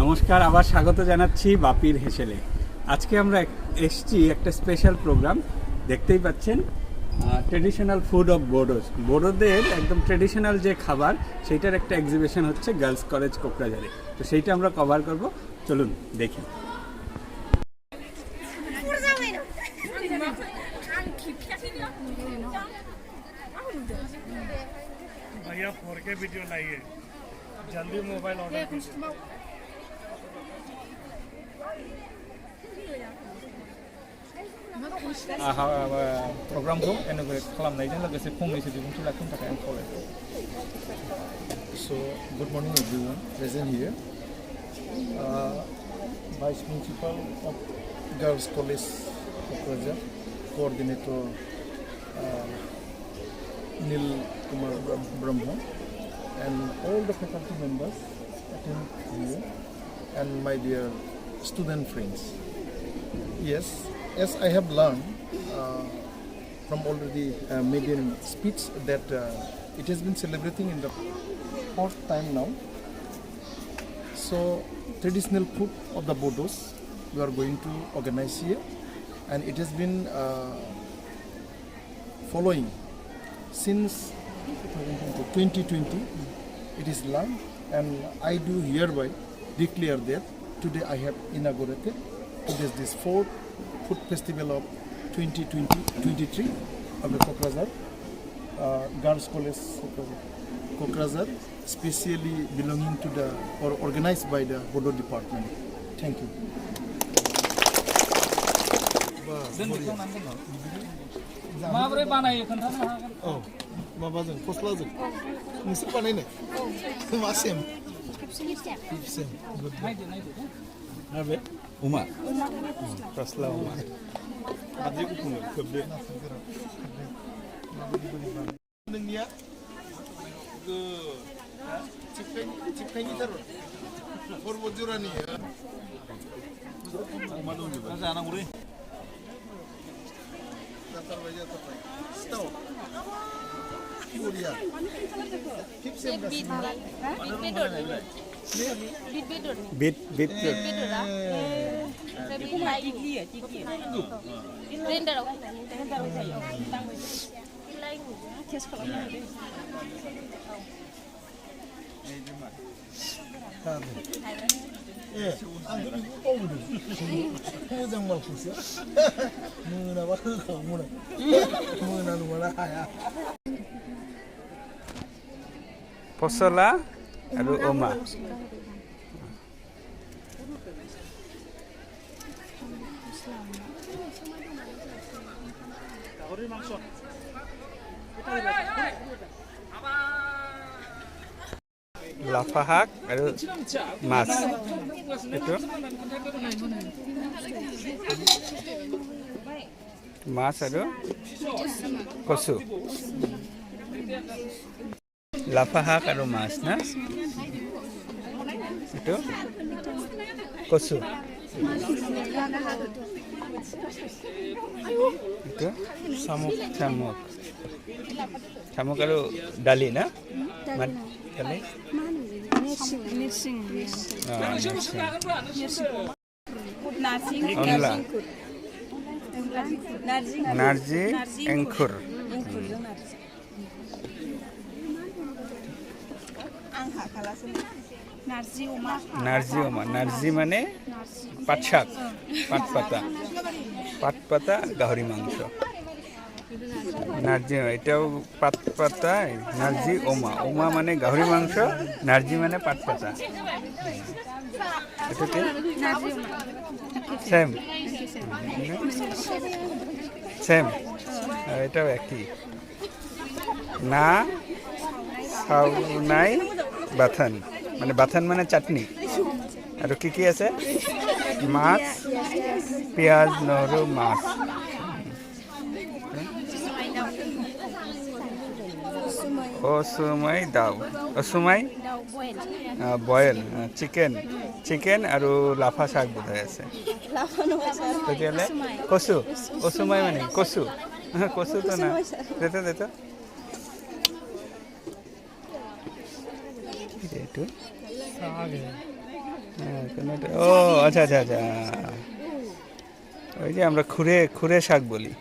নমস্কার, আবার স্বাগত জানাচ্ছি বাপির হেসেলে। আজকে আমরা এসেছি একটা স্পেশাল প্রোগ্রাম। দেখতেই পাচ্ছেন, ট্রেডিশনাল ফুড অফ বোডোস। বোডোদের একদম ট্রেডিশনাল যে খাবার, সেইটার একটা এক্সিবিশন হচ্ছে গার্লস কলেজ কোকরাঝারে। তো সেইটা আমরা কভার করব, চলুন দেখি। भैया 4K वीडियो लाइए, जल्दी मोबाइल ऑर्डर कीजिए। प्रग्रामखौ इन'ग्रेट खालामनायजों लोगोसे फंनैसो बिबुंथि लाखिनो थाखाय आं खावलायबाय। So, good morning everyone present here. Vice Principal of Girls College Kokrajar, Coordinator Nil Kumar Brahma, and all the faculty members attend here, and my dear student friends. Yes, as I have learned from already maiden speech that it has been celebrating in the fourth time now. So traditional food of the Bodos we are going to organize here, and it has been following since 2020. It is learned, and I do hereby declare that today I have inaugurated this fourth food festival of 2023 of the Kokrajar Girls College Kokrajar, specially belonging to the or organized by the Bodo department. Thank you. माबोरै बानायो खोन्थानो हागोन? औ माबाजों फस्लाजों नोंसोर बानायनाय मा सेम सेम नायदो उमा फस्ला उमा नोंनिया चिपकाइनि थार पर्बत जरानि अमा दंजोबो जानांगौ रे जाथारबाय स्टाव बरिया खेबसे বিট आंथ' बेखौ बावबोदों मोजां मालखौसो मोनाबा होखाङोमोन मोना नङाना हाया ফচলা আৰু উমা। লাফা শাক আৰু মাছ। এইটো মাছ আৰু কচু। লাফা শাক আৰু মাছ না, এইটো কচু, এইটো শামুক শামুক শামুক আৰু দালি না, দালি অনলা নাৰ্জি एंखुर नार्जि अमा। नार्जि माने पात शाक, पात पाता गाहरी मांस। नार्जि एटाও पात पाता, नार्जि अमा। अमा माने गाहरी मांस, नार्जि माने पात पाता। এটা কি সেম সেম, এটাও একই না। সাউনাই বাথান মানে বাথান মানে চাটনি। আৰু কি কি আছে? মাছ, পিঁয়াজ, নহৰু, মাছ। অসুমাই দাও, অসুমাই বয়েল চিকেন আৰু লাফা শাক বোধহয় আছে। তেতিয়াহ'লে কচু, অসুমাই মানে কচু, কচুটো না। দেতো এইটো ও আচ্ছা আচ্ছা আচ্ছা, ওই যে আমরা খুরে শাক বলি।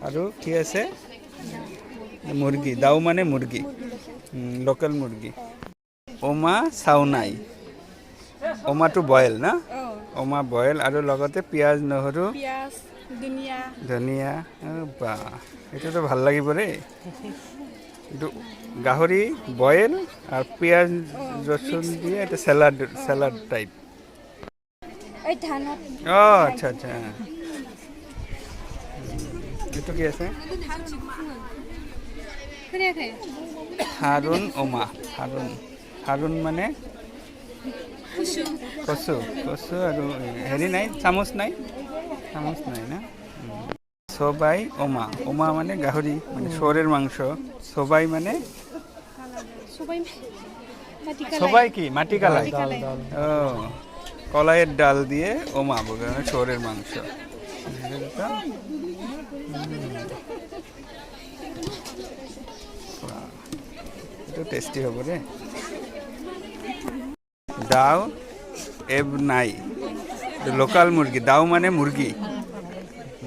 আরো কি আছে? মুরগি, দাও মানে মুরগি, লোকাল মুরগি। ওমা চাউনাই, ওমাটো বয়েল না, ওমা বয়েল আৰু লগতে পিঁয়াজ নহৰু ধনিয়া। বা এইটোতো ভাল লাগিব ৰে। এইটো গাহৰি বয়েল আৰু পিঁয়াজ ৰচুন দিয়ে এটা স্যালাড টাইপ। অঁ আচ্ছা আচ্ছা, এইটো কি আছে? হাৰুণ ওমা, হাৰুণ মানে কচু আৰু হেৰি নাই, চামুচ নাই না। সবাই ওমা মানে গাহরি, মানে শুয়োরের মাংস। সবাই মানে সবাই কি মাটি কালাই, ও কলাইয়ের ডাল দিয়ে ওমা বলে, শুয়োরের মাংস। এটা টেস্টি হবে রে। দাও এব নাই, লোকাল মুরগি। দাও মানে মুরগি,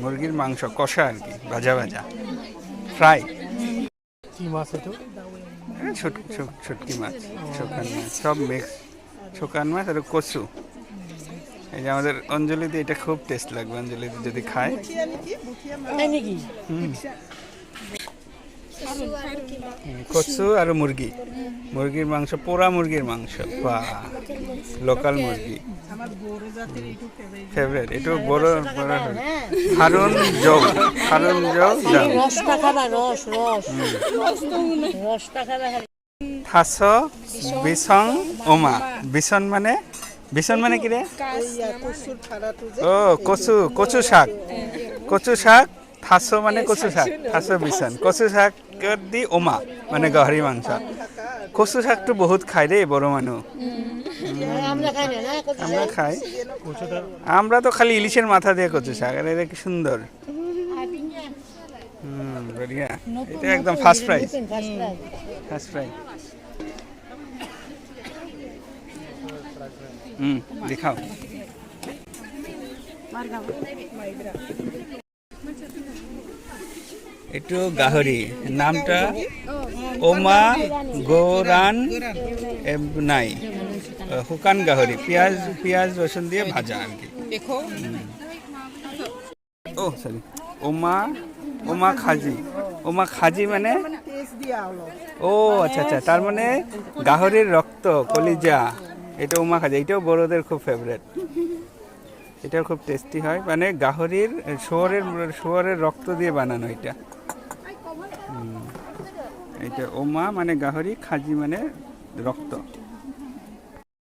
মুরগির মাংস কষা আর কি, ভাজা ফ্রাই। কি মাছ এটা? শুটকি মাছ, শুকান মাছ, সব মিক্স। শুকান মাছ আর কচু। এই যে আমাদের অঞ্জলিতে এটা খুব টেস্ট লাগবে, অঞ্জলিতে যদি খায়। কচু আর মুরগির মাংস, পোড়া মুরগির মাংস। বাহ, লোকাল মুরগি ফেভারিট। এটা বড় হারুন জৌ থাস বিসং ওমা। বিসন মানে কি রে? ও কচু শাক। থাস মানে কচু শাক, থাস বিসন। কচু শাক দি ওমা মানে গাহরি মাংস। কচু শাকটো বহুত খাই রে বড় মানুষ। আমরা খাই, আমরা তো খালি ইলিশের মাথা দিয়ে কচু শাক। আর এটা কি সুন্দর, বঢ়িয়া। এটা একদম ফার্স্ট প্রাইজ। দেখাও। একটু গাহরি, নামটা ওমা গোরান নাই, শুকান গাহরি, পিঁয়াজ রসুন দিয়ে ভাজা আর কি। ও সরি, ওমা খাজি মানে, ও আচ্ছা আচ্ছা, তার মানে গাহরির রক্ত, কলিজা, এটা ওমা খাজি। এটাও বড়দের খুব ফেভারিট, এটাও খুব টেস্টি হয়। মানে গাহরির শুয়োরের রক্ত দিয়ে বানানো এটা। এটা ওমা মানে গাহরি, খাজি মানে রক্ত।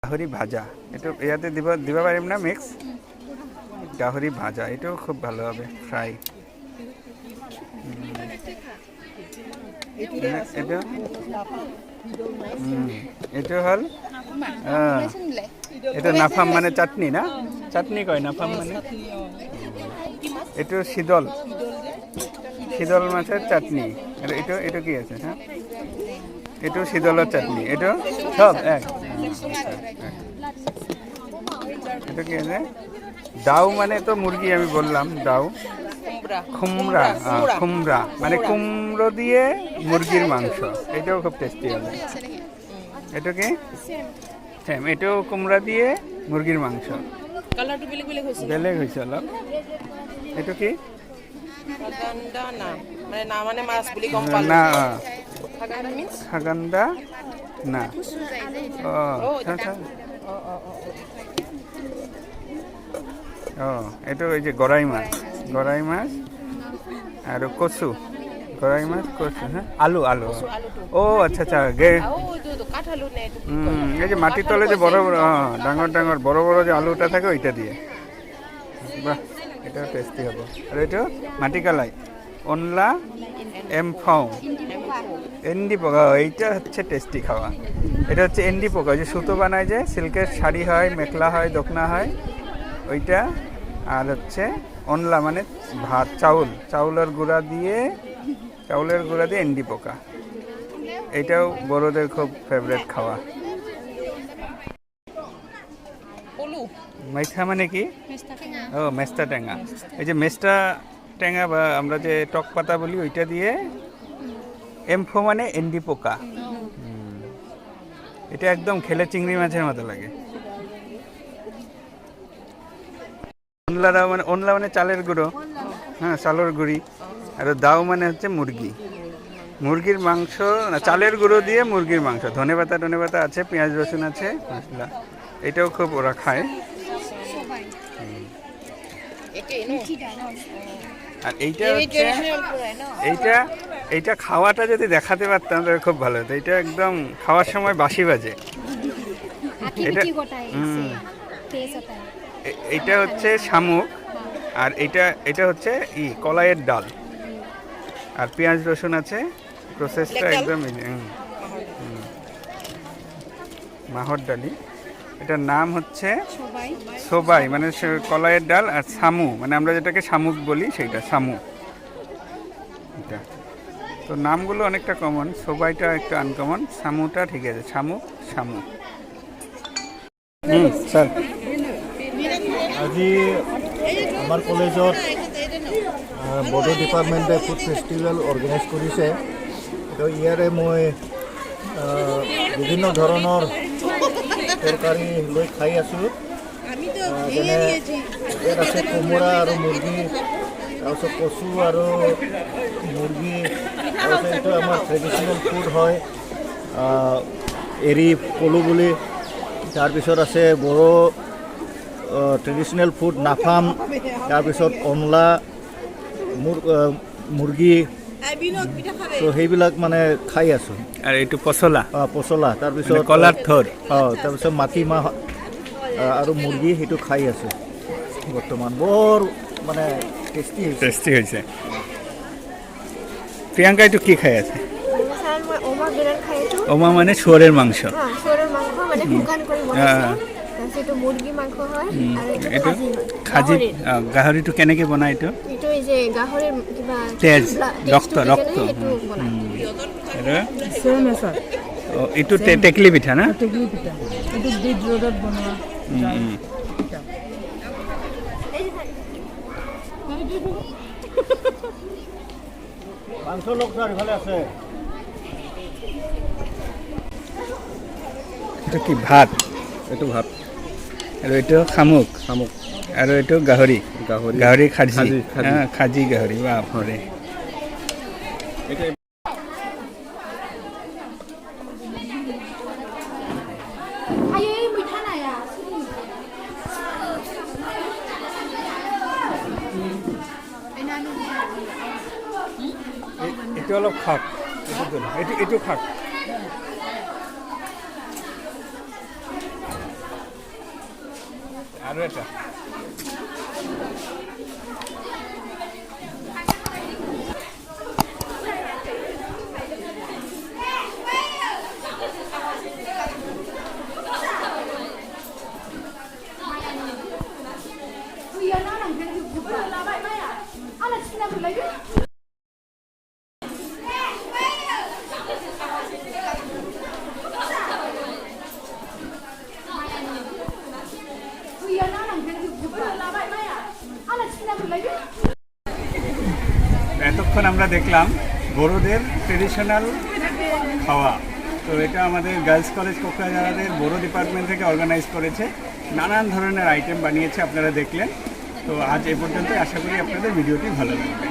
গাহরি ভাজা, এটা ইয়াতে দিবা পারিম না মিক্স। গাহরি ভাজা, এটাও খুব ভালো হবে, ফ্রাই। এটা হল এটা নাফাম মানে চাটনি না, চাটনি কয় নাফাম মানে। এটা শীতল মাছের চাটনি। এটা কি আছে? হ্যাঁ, এটাও শীতলের চাটনি। এটা সব এক। এটা কি আছে? দাও মানে তো মুরগি, আমি বললাম দাও। খুমরা মানে কুমড়ো দিয়ে মুরগির মাংস, এটাও খুব টেস্টি হবে। এটা কি? সেম, এটাও কুমড়া দিয়ে মুরগির মাংস, বেলেগ হয়েছে অলপ। এটা কি? না, খাগান্দা না। ও এটা ওই যে গড়াই মাছ আর কচু, হ্যাঁ, আলু। ও আচ্ছা আচ্ছা, এই যে মাটির তলে যে বড় ডাঙর বড় যে আলুটা থাকে, ওইটা দিয়ে। বাহ, এটাও টেস্টি হবে। আর এটা মাটি কালাই, অনলা এমফাও, এন্ডি পোকা। এইটা হচ্ছে টেস্টি খাওয়া। এটা হচ্ছে এন্ডি পোকা, যে সুতো বানায়, যে সিল্কের শাড়ি হয়, মেখলা হয়, দোকনা হয়, ওইটা। আর হচ্ছে অনলা মানে ভাত, চাউলের গুঁড়া দিয়ে এন্ডি পোকা। এটাও বড়দের খুব ফেভারিট খাওয়া। মেথা মানে কি? ও মেস্তা টেঙা। এই যে মেস্তা টেঙা বা আমরা যে টক পাতা বলি ওইটা দিয়ে, এমফো মানে এন্ডি পোকা। এটা একদম খেলে চিংড়ি মাছের মতো লাগে। ওনলা মানে চালের গুঁড়ো, হ্যাঁ চালের গুঁড়ি। আর দাও মানে হচ্ছে মুরগি, মুরগির মাংস না চালের গুঁড়ো দিয়ে মুরগির মাংস। ধনেপাতা আছে, পেঁয়াজ রসুন আছে, মশলা। এটাও খুব ওরা খায়। আর এইটা খাওয়াটা যদি দেখাতে পারতাম তাহলে খুব ভালো হতো। এটা একদম খাওয়ার সময় বাসি বাজে। এটা হচ্ছে শামুক, আর এটা হচ্ছে কলাইয়ের ডাল, আর পেঁয়াজ রসুন আছে। প্রসেসটা একদম মাহর ডালি। এটার নাম হচ্ছে সবাই, মানে কলাইয়ের ডাল। আর শামু মানে আমরা যেটাকে শামুক বলি সেইটা শামু। এটা তো নামগুলো অনেকটা কমন, সবাইটা একটু আনকমন, শামুটা ঠিক আছে। শামু স্যার আজি আমাৰ কলেজত বড়ো ডিপাৰ্টমেণ্টে ফুড ফেষ্টিভেল অৰ্গেনাইজ কৰিছে। তো ইয়াৰে মই বিভিন্ন ধৰণৰ তৰকাৰী লৈ খাই আছোঁ। যেনে ইয়াত আছে কোমোৰা আৰু মুৰ্গী, তাৰপিছত কচু আৰু মুৰ্গী, তাৰপিছত এইটো আমাৰ ট্ৰেডিশ্যনেল ফুড হয় এৰি পলু বুলি। তাৰপিছত আছে বড়ো ট্ৰেডিশ্যনেল ফুড নাফাম, তাৰপিছত অনলা মুৰ্গী। তো সেইবিলাক মানে খাই আছোঁ। আর এইটো পচলা, পচলা, তাৰপিছত কলাৰ থৰ, তাৰপিছত মাটিমাহ আৰু মুৰ্গী, সেইটো খাই আছোঁ বৰ্তমান। বৰ মানে টেষ্টি হৈছে। প্ৰিয়ংকা এইটো কি খাই আছে? ওমা মানে শুয়োরের মাংস। এইটো খাজি গাহৰিটো কেনেকৈ বনায়? এইটো তেজ ৰক্ত। এইটো টেকলি পিঠা না? মাংস লগ ইফালে আছে। এইটো কি ভাত? এইটো ভাত। আৰু এইটো শামুক, আৰু এইটো গাহৰি খাজি, খাজি গাহৰি। বাপৰে, এইটো অলপ খাওক, এইটো খাওক। আৰু এটা এতক্ষণ আমরা দেখলাম বড়োদের ট্রেডিশনাল খাওয়া। তো এটা আমাদের গার্লস কলেজ কোকরাঝাড়ের বড়ো ডিপার্টমেন্ট থেকে অর্গানাইজ করেছে, নানান ধরনের আইটেম বানিয়েছে, আপনারা দেখলেন। তো আজ এই পর্যন্ত, আশা করি আপনাদের ভিডিওটি ভালো লাগবে।